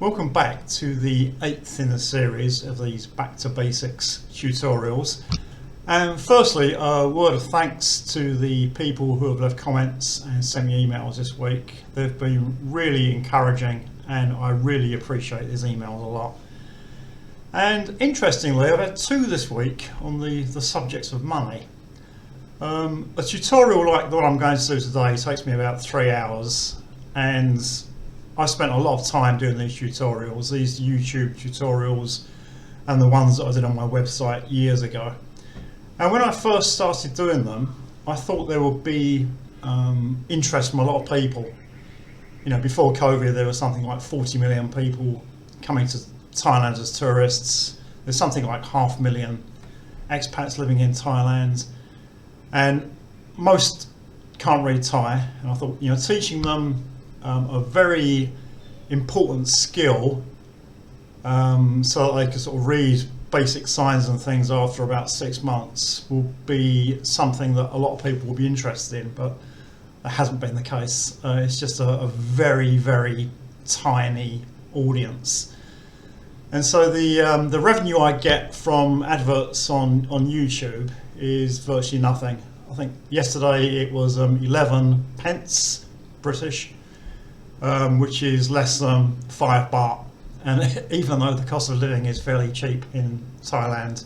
Welcome back to the 8th in the series of these Back to Basics tutorials. And firstly, a word of thanks to the people who have left comments and sent me emails this week. They've been really encouraging and I really appreciate these emails a lot. And interestingly, I've had two this week on the subjects of money. A tutorial like the one I'm going to do today takes me about 3 hours, and I spent a lot of time doing these tutorials, these YouTube tutorials and the ones that I did on my website years ago. And when I first started doing them, I thought there would be interest from a lot of people. You know, before COVID there was something like 40 million people coming to Thailand as tourists. There's something like 500,000 expats living in Thailand, and most can't read Thai. And I thought, you know, teaching them a very important skill so that they can sort of read basic signs and things after about 6 months will be something that a lot of people will be interested in, but that hasn't been the case. It's just a very, very tiny audience. And so the revenue I get from adverts on YouTube is virtually nothing. I think yesterday it was 11 pence British, which is less than 5 baht, and even though the cost of living is fairly cheap in Thailand,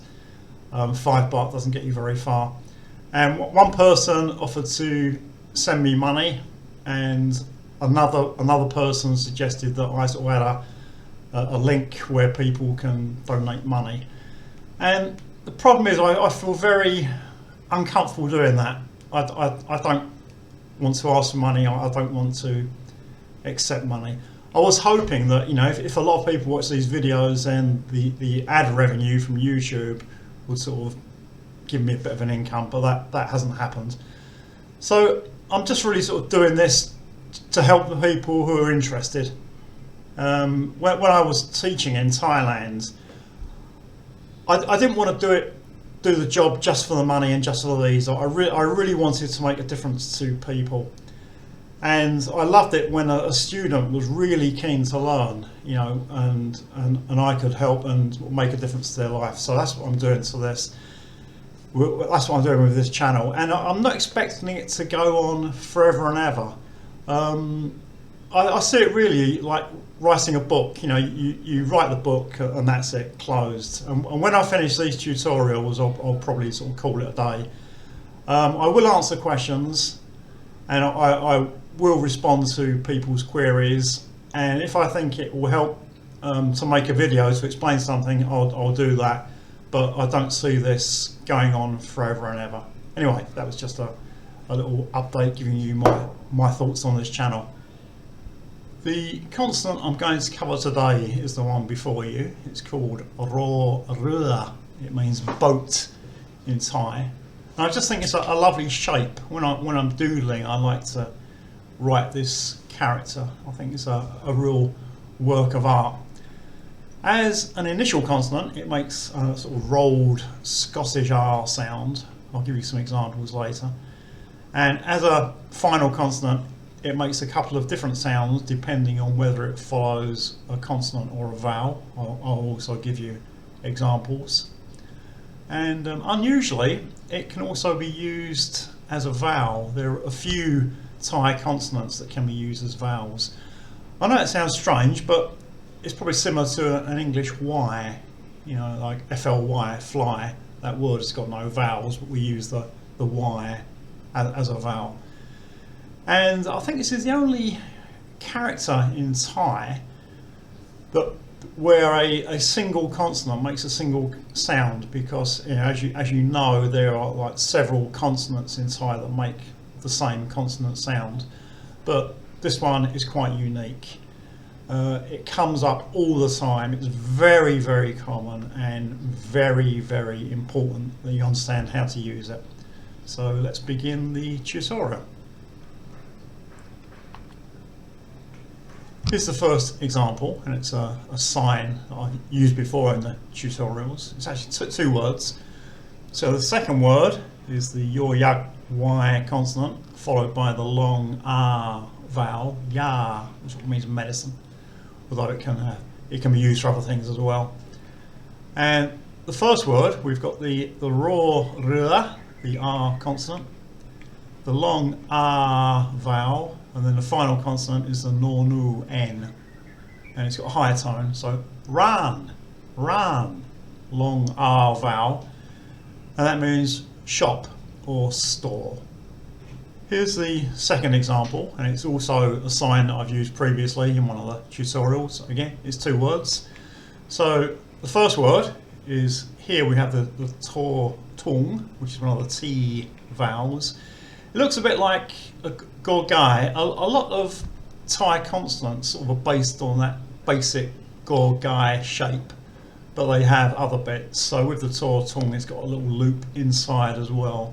5 baht doesn't get you very far. And one person offered to send me money, and another person suggested that I sort of add a link where people can donate money. And the problem is I feel very uncomfortable doing that. I don't want to ask for money. I don't want to accept money. I was hoping that, you know, if a lot of people watch these videos, then the ad revenue from YouTube would sort of give me a bit of an income, but that hasn't happened. So I'm just really sort of doing this to help the people who are interested. When I was teaching in Thailand, I didn't want to do the job just for the money and just for these. I really wanted to make a difference to people. And I loved it when a student was really keen to learn, you know, and I could help and make a difference to their life. So that's what I'm doing to this. That's what I'm doing with this channel. And I'm not expecting it to go on forever and ever. I see it really like writing a book. You know, you write the book and that's it, closed. And when I finish these tutorials, I'll probably sort of call it a day. I will answer questions, and I will respond to people's queries, and if I think it will help to make a video to explain something, I'll do that, but I don't see this going on forever and ever. Anyway, that was just a little update giving you my thoughts on this channel. The consonant I'm going to cover today is the one before you. It's called ro rua. It means boat in Thai. And I just think it's a lovely shape. When I'm doodling, I like to write this character. I think it's a real work of art. As an initial consonant, it makes a sort of rolled Scottish R sound. I'll give you some examples later. And as a final consonant, it makes a couple of different sounds depending on whether it follows a consonant or a vowel. I'll also give you examples. And unusually, it can also be used as a vowel. There are a few Thai consonants that can be used as vowels. I know it sounds strange, but it's probably similar to an English Y, you know, like FLY, fly. That word has got no vowels, but we use the Y as a vowel. And I think this is the only character in Thai where a single consonant makes a single sound, because, you know, as you know, there are like several consonants in Thai that make the same consonant sound, but this one is quite unique. It comes up all the time. It's very, very common and very, very important that you understand how to use it. So let's begin the tutorial. Here's the first example, and it's a sign that I've used before in the tutorials. It's actually two words. So the second word is the yor-yak Y consonant, followed by the long R vowel, ya, which means medicine. although it can be used for other things as well. And the first word, we've got the raw r, the R consonant, the long R vowel, and then the final consonant is the nu N, and it's got a higher tone. So ran, long R vowel, and that means shop or store. Here's the second example, and it's also a sign that I've used previously in one of the tutorials. Again, it's two words. So the first word is, here we have the tung, which is one of the T vowels. It looks a bit like a gorgai. A lot of Thai consonants sort of are based on that basic gorgai shape, but they have other bits. So with the tung, it's got a little loop inside as well.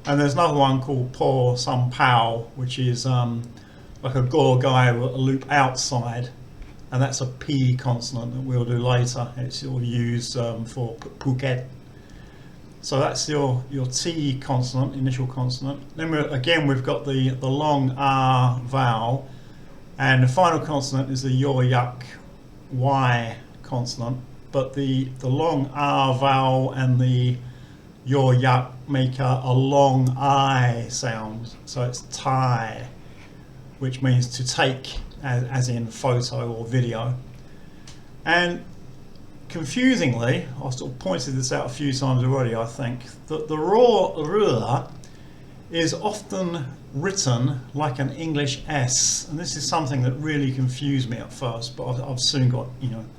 And there's another one called po sam pao, which is like a gorgai with a loop outside, and that's a P consonant that we'll do later. It's sort of used for Phuket. So that's your T consonant, initial consonant. Then we've got the long R vowel, and the final consonant is the Yak Y consonant. But the long R vowel and the Yak make a long I sound, so it's Thai, which means to take, as in photo or video. And confusingly, I've sort of pointed this out a few times already, I think, that the raw r is often written like an English S, and this is something that really confused me at first, but I've soon got,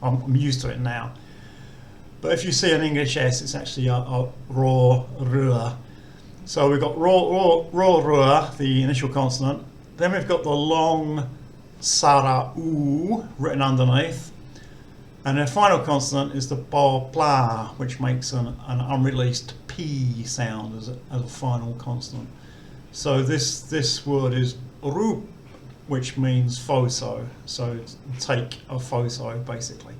I'm used to it now. But if you see an English S, it's actually a raw r. So we've got raw r, the initial consonant. Then we've got the long sara u written underneath. And the final consonant is the bo pla, which makes an unreleased P sound as a final consonant. So this word is rup, which means photo. So take a photo, basically.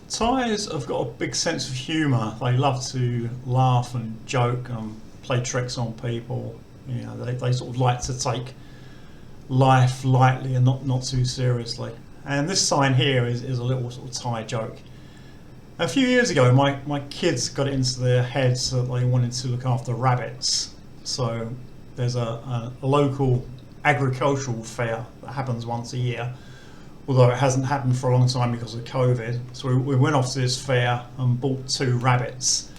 Thais have got a big sense of humour. They love to laugh and joke and play tricks on people. They sort of like to take life lightly and not too seriously. And this sign here is a little sort of Thai joke. A few years ago, my kids got it into their heads that they wanted to look after rabbits. So there's a local agricultural fair that happens once a year, although it hasn't happened for a long time because of COVID. So we went off to this fair and bought 2 rabbits.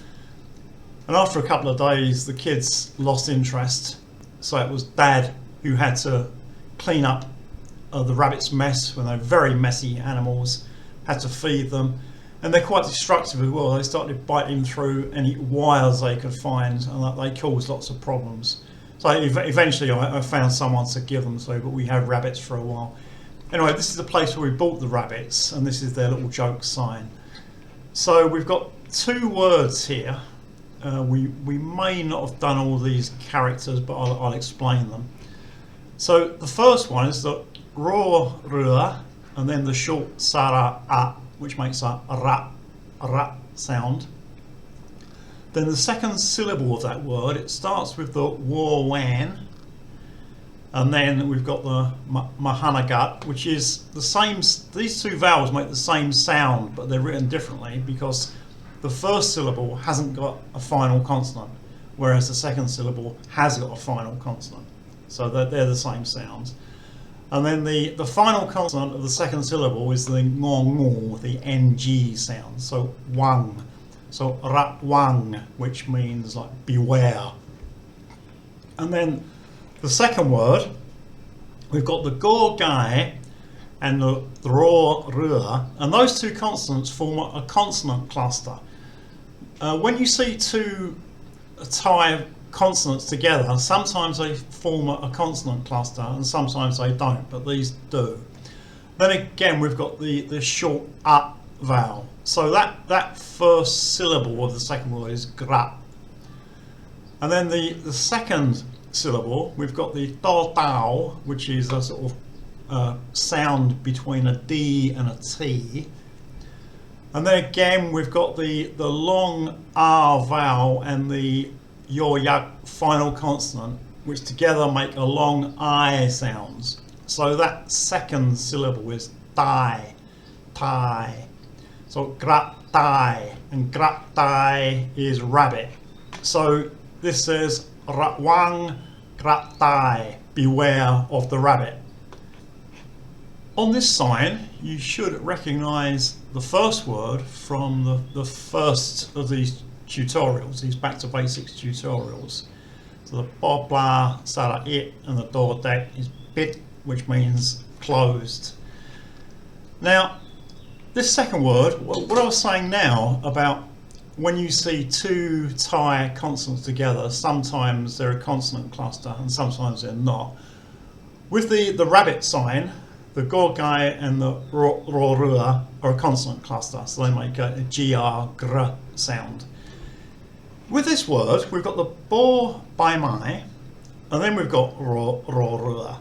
And after a couple of days, the kids lost interest. So it was Dad who had to clean up the rabbits' mess, when they're very messy animals, had to feed them. And they're quite destructive as well. They started biting through any wires they could find, and they caused lots of problems. So eventually I found someone to give them to, but we had rabbits for a while. Anyway, this is the place where we bought the rabbits, and this is their little joke sign. So we've got 2 words here. We may not have done all these characters, but I'll explain them. So the first one is the raw r, and then the short sara a, which makes a ra sound. Then the second syllable of that word, it starts with the war wan, and then we've got the mahanagat, which is the same. These 2 vowels make the same sound, but they're written differently because the first syllable hasn't got a final consonant, whereas the second syllable has got a final consonant. So they're the same sounds. And then the final consonant of the second syllable is the ngong, the ng sound. So wang. So rat wang, which means like beware. And then the second word, we've got the go gai and the raw r, and those 2 consonants form a consonant cluster. When you see 2 Thai consonants together, sometimes they form a consonant cluster and sometimes they don't, but these do. Then again, we've got the short a vowel. So that first syllable of the second word is gra. And then the second syllable, we've got the to tao, which is a sort of sound between a D and a T. And then again, we've got the long R vowel and the Yak final consonant, which together make a long I sounds. So that second syllable is die. gratai. So gratai, and gratai is rabbit. So this says ratwang gratai, beware of the rabbit. On this sign, you should recognize the first word from the first of these tutorials, these back to basics tutorials. So the bobla sara it and the door deck is bit, which means closed. Now, this second word, what I was saying now about when you see two Thai consonants together, sometimes they're a consonant cluster and sometimes they're not. With the rabbit sign, the gorgai and the rorua are a consonant cluster, so they make a gr sound. With this word, we've got the bo bai mai, and then we've got rorua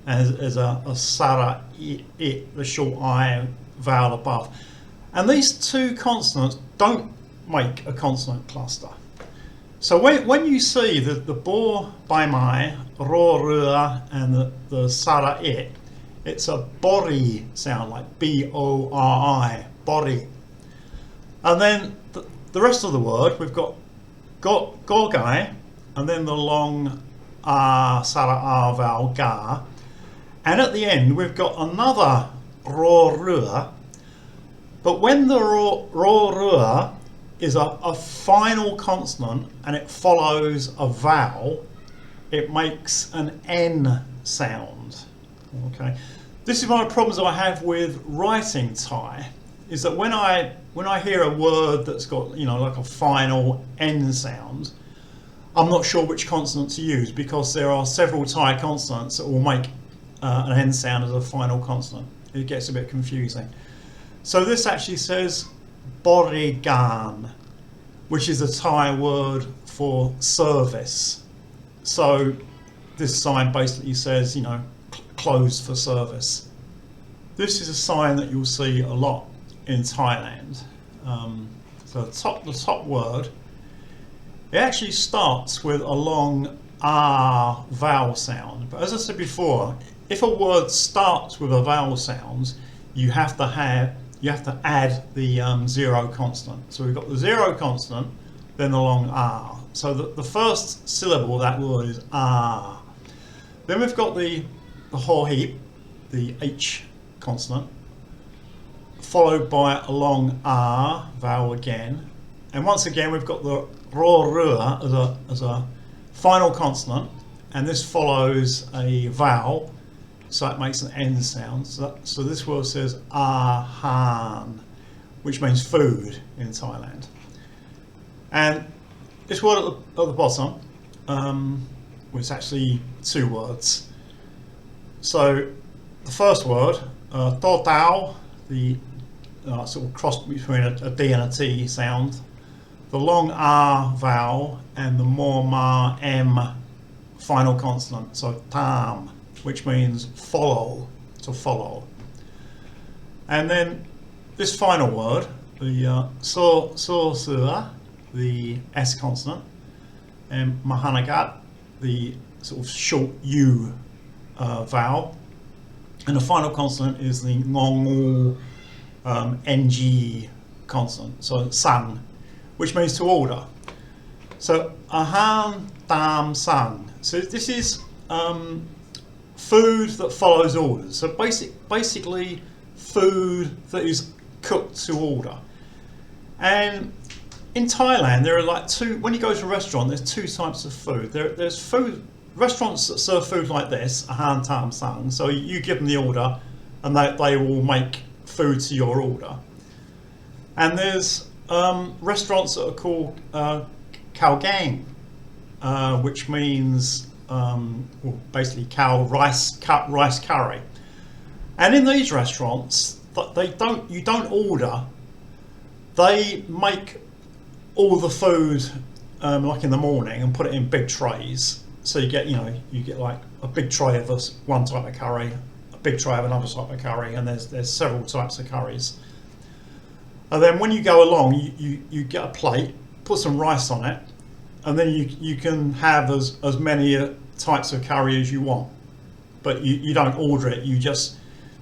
as a sara it, the short I vowel above. And these two consonants don't make a consonant cluster. So when you see the bo bai mai, rorua, and the sara it, it's a bori sound, like B-O-R-I, bori. And then the rest of the word, we've got gorgai, and then the long sara R vowel, ga. And at the end, we've got another rorua. But when the rorua is a final consonant and it follows a vowel, it makes an N sound. Okay, this is one of the problems I have with writing Thai, is that when I hear a word that's got, you know, like a final N sound, I'm not sure which consonant to use, because there are several Thai consonants that will make an N sound as a final consonant. It gets a bit confusing. So this actually says borigan, which is a Thai word for service. So this sign basically says, you know, closed for service. This is a sign that you'll see a lot in Thailand. So the top word, it actually starts with a long R vowel sound. But as I said before, if a word starts with a vowel sound, you have to add the zero consonant. So we've got the zero consonant, then the long R. So the first syllable of that word is R. Then we've got the ho heap, the H consonant, followed by a long R vowel again. And once again, we've got the rorua as a final consonant, and this follows a vowel, so it makes an N sound. So this word says ahan, which means food in Thailand. And this word at the bottom, was actually two words. So the first word, to tao, the sort of cross between a D and a T sound, the long R vowel, and the more ma M final consonant, so tam, which means follow, to follow. And then this final word, the sura, the S consonant, and mahanagat, the sort of short U vowel, and the final consonant is the ngongu NG consonant, so sang, which means to order. So ahan tam sang. So this is food that follows orders. So basically food that is cooked to order. And in Thailand, there are like when you go to a restaurant, there's two types of food. There's food, restaurants that serve food like this, ahan tam sang. So you give them the order and they will make food to your order. And there's restaurants that are called khao gang, which means basically khao rice curry. And in these restaurants, you don't order. They make all the food like in the morning and put it in big trays. So you get like a big tray of one type of curry, a big tray of another type of curry, and there's several types of curries. And then when you go along, you get a plate, put some rice on it, and then you can have as many types of curry as you want. But you don't order it, you just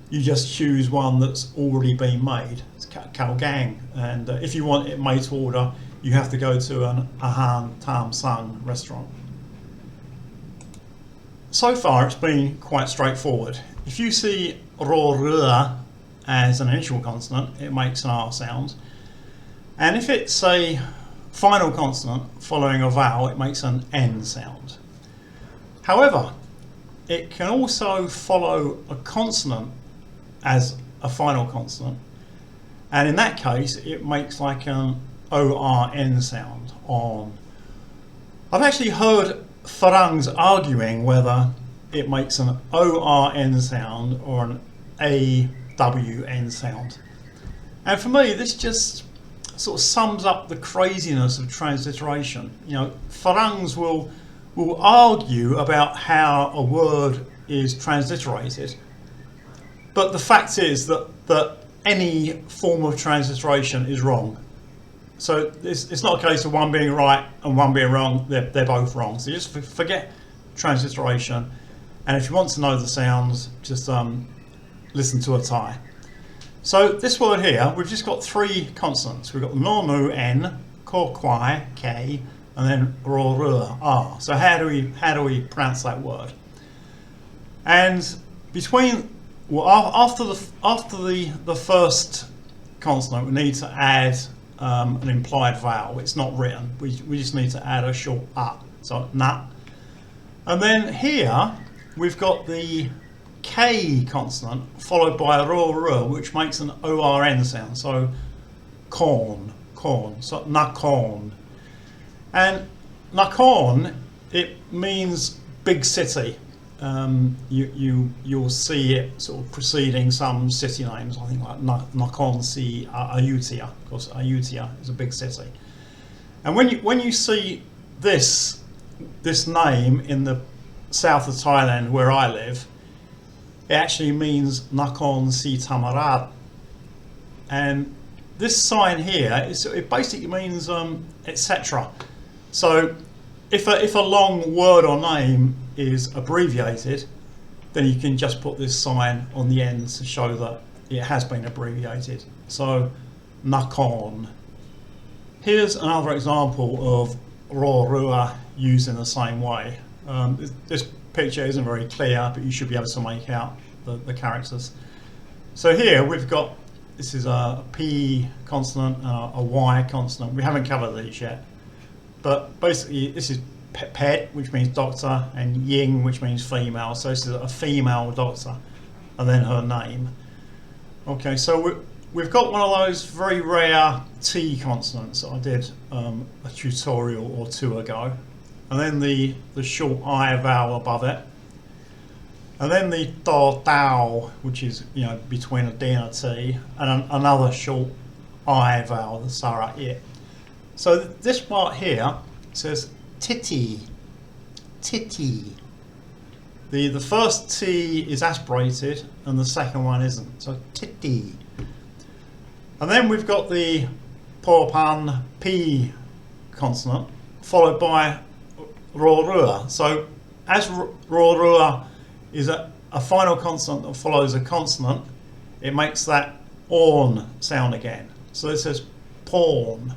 you just choose one that's already been made. It's Kalgang, and if you want it made to order, you have to go to an Ahan Tam Sang restaurant. So far it's been quite straightforward. If you see ro rua as an initial consonant, it makes an R sound, and if it's a final consonant following a vowel, it makes an N sound. However, it can also follow a consonant as a final consonant, and in that case it makes like an ORN sound, on. I've actually heard Farangs arguing whether it makes an ORN sound or an AWN sound, and for me this just sort of sums up the craziness of transliteration. You know, Farangs will argue about how a word is transliterated, but the fact is that any form of transliteration is wrong. So it's not a case of one being right and one being wrong, they're both wrong. So just forget transliteration, and if you want to know the sounds, just listen to a Thai. So this word here, we've just got three consonants. We've got Normu N, Kor Kwai K, and then Ro Rua R. So how do we pronounce that word? And between after the first consonant, we need to add an implied vowel. It's not written. We just need to add a short so na. And then here we've got the K consonant followed by a ro ru, which makes an ORN sound. So corn. So nakon. And nakon, it means big city. You'll see it sort of preceding some city names. I think like Nakhon Si Ayutthaya. Of course, Ayutthaya is a big city. And when you see this name in the south of Thailand where I live, it actually means Nakhon Si Thammarat. And this sign here it basically means etc. So if a long word or name is abbreviated, then you can just put this sign on the end to show that it has been abbreviated. So Nakhon. Here's another example of Ro Rua used in the same way. This picture isn't very clear, but you should be able to make out the characters. So here we've got, this is a P consonant and a Y consonant. We haven't covered these yet, but basically this is Pet, which means doctor, and Ying, which means female. So this is a female doctor, and then her name. Okay, so we've got one of those very rare T consonants that I did a tutorial or two ago, and then the short I vowel above it, and then the do dao, which is between a D and a T, and another short I vowel, the sara it. So this part here says titty. The first T is aspirated and the second one isn't. So titty. And then we've got the porpan P consonant followed by ro rua. So as ro rua is a final consonant that follows a consonant, it makes that orn sound again. So it says porn.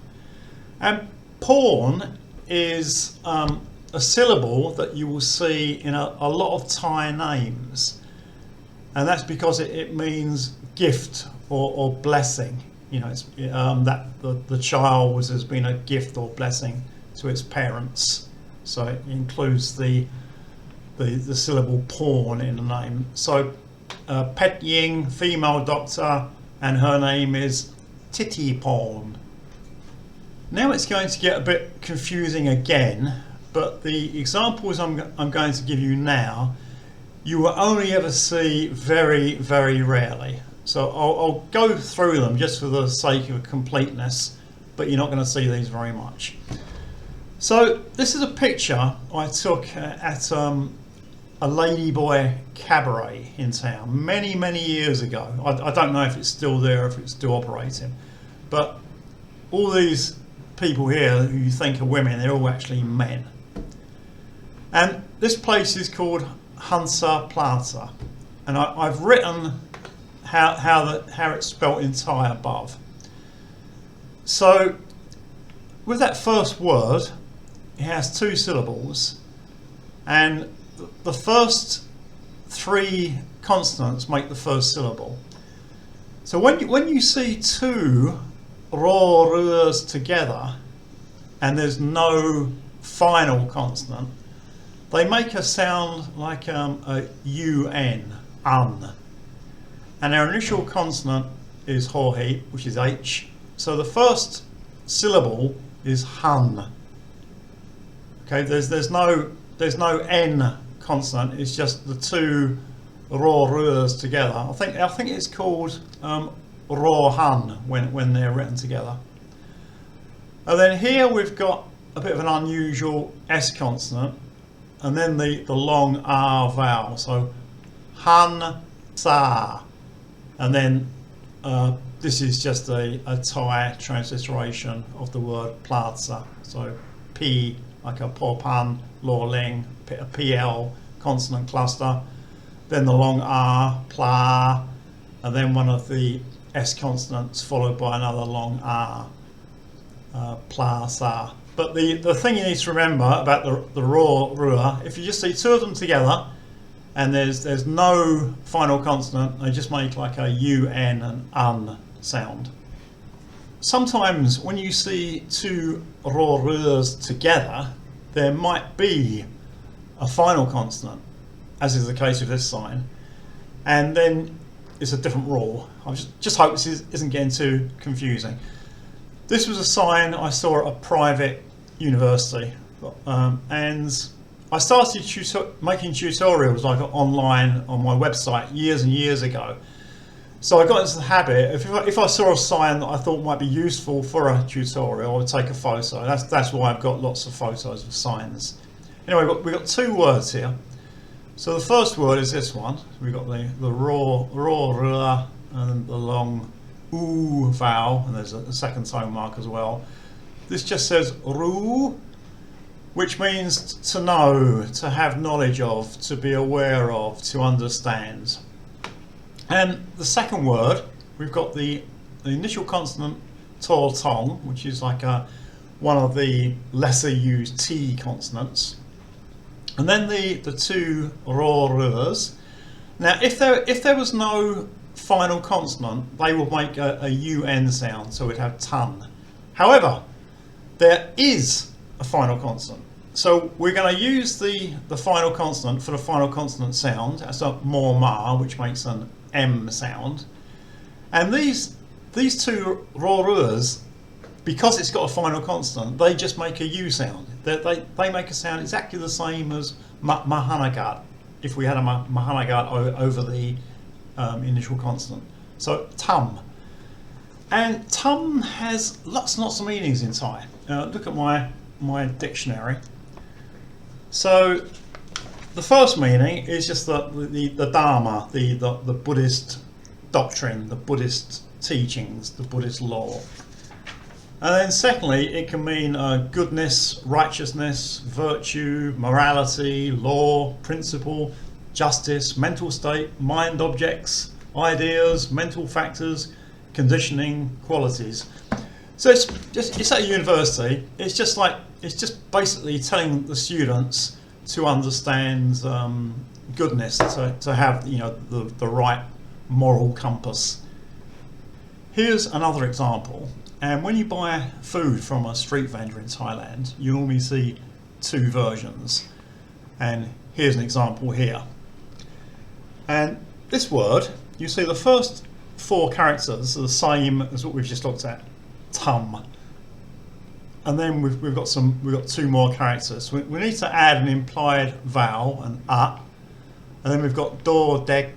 And porn is a syllable that you will see in a lot of Thai names, and that's because it means gift or blessing. It's that the child has been a gift or blessing to its parents, so it includes the syllable porn in the name. So Pet Ying, female doctor, and her name is Titty Porn. Now it's going to get a bit confusing again, but the examples I'm going to give you now, you will only ever see very, very rarely. So I'll go through them just for the sake of completeness, but you're not going to see these very much. So this is a picture I took at a ladyboy cabaret in town many, many years ago. I don't know if it's still there, if it's still operating, but all these people here who you think are women, they're all actually men. And this place is called Hansa Plaza, and I've written how it's spelt in Thai above. So with that first word, it has two syllables, and the first three consonants make the first syllable. So when you see two raw r's together and there's no final consonant, they make a sound like a un, un. And our initial consonant is hohi, which is h. So the first syllable is hun. Okay, there's no n consonant. It's just the two raw r's together. I think it's called raw hun when they're written together. And then here we've got a bit of an unusual s consonant, and then the long r vowel. So hun sa, and then this is just a Thai transliteration of the word plaza. So p like a porpan, law ling, a pl consonant cluster, then the long r, pla, and then one of the s consonants followed by another long r, plaza. But the thing you need to remember about the raw rua, if you just see two of them together and there's no final consonant, they just make like a un and un sound. Sometimes when you see two raw ruas together, there might be a final consonant, as is the case with this sign, and then it's a different rule. I just hope this isn't getting too confusing. This was a sign I saw at a private university, and I started making tutorials like online on my website years and years ago. So I got into the habit, if I saw a sign that I thought might be useful for a tutorial, I would take a photo. That's why I've got lots of photos of signs. Anyway, we've got two words here. So the first word is this one. We've got the raw, and the long oo vowel, and there's a second tone mark as well. This just says ru, which means to know, to have knowledge of, to be aware of, to understand. And the second word, we've got the initial consonant tol tong, which is like one of the lesser used T consonants. And then the two raw r's. Now, if there was no final consonant, they would make a un sound, so we'd have ton. However, there is a final consonant. So we're going to use the final consonant for the final consonant sound. That's a more ma, which makes an M sound. And these two raw r's, because it's got a final consonant, they just make a U sound. They make a sound exactly the same as mahanagat, if we had a mahanagat over the initial consonant. So tum. And tum has lots and lots of meanings in Thai. Look at my dictionary. So the first meaning is just the Dharma, the Buddhist doctrine, the Buddhist teachings, the Buddhist law. And then secondly, it can mean goodness, righteousness, virtue, morality, law, principle, justice, mental state, mind objects, ideas, mental factors, conditioning, qualities. So it's at a university. It's just basically telling the students to understand goodness, to have the right moral compass. Here's another example. And when you buy food from a street vendor in Thailand, you normally see two versions. And here's an example here. And this word, you see the first four characters are the same as what we've just looked at, tum. And then we've got two more characters. We need to add an implied vowel, an a, and then we've got do, dek,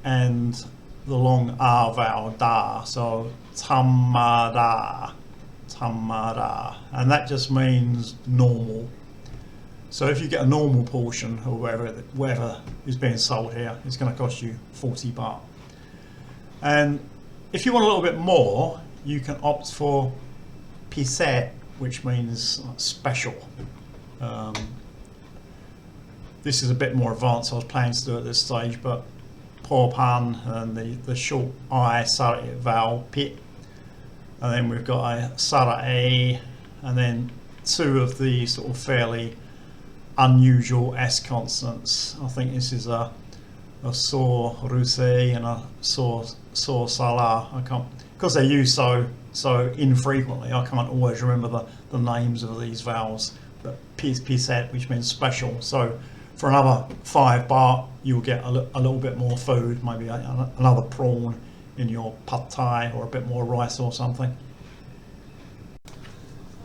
and the long r vowel, da. So tamada, and that just means normal. So if you get a normal portion or whatever is being sold here, it's going to cost you 40 baht. And if you want a little bit more, you can opt for piset, which means special. This is a bit more advanced. I was planning to do it at this stage, but porpan, and the short I sarate vowel pit, and then we've got a sarate, and then two of the sort of fairly unusual S consonants. I think this is a saw ruse and a saw sala. I can't, because they're used so infrequently, I can't always remember the names of these vowels. But piset, which means special. So for another 5 baht, you'll get a little bit more food, maybe another prawn in your pad thai, or a bit more rice or something.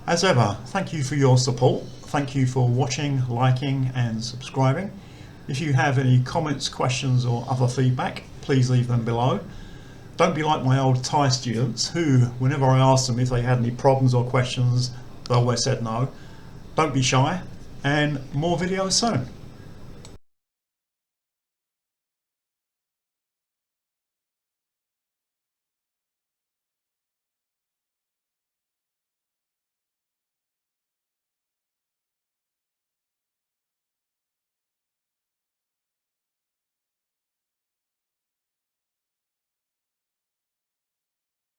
As ever, thank you for your support. Thank you for watching, liking and subscribing. If you have any comments, questions or other feedback, please leave them below. Don't be like my old Thai students who, whenever I asked them if they had any problems or questions, they always said no. Don't be shy, and more videos soon.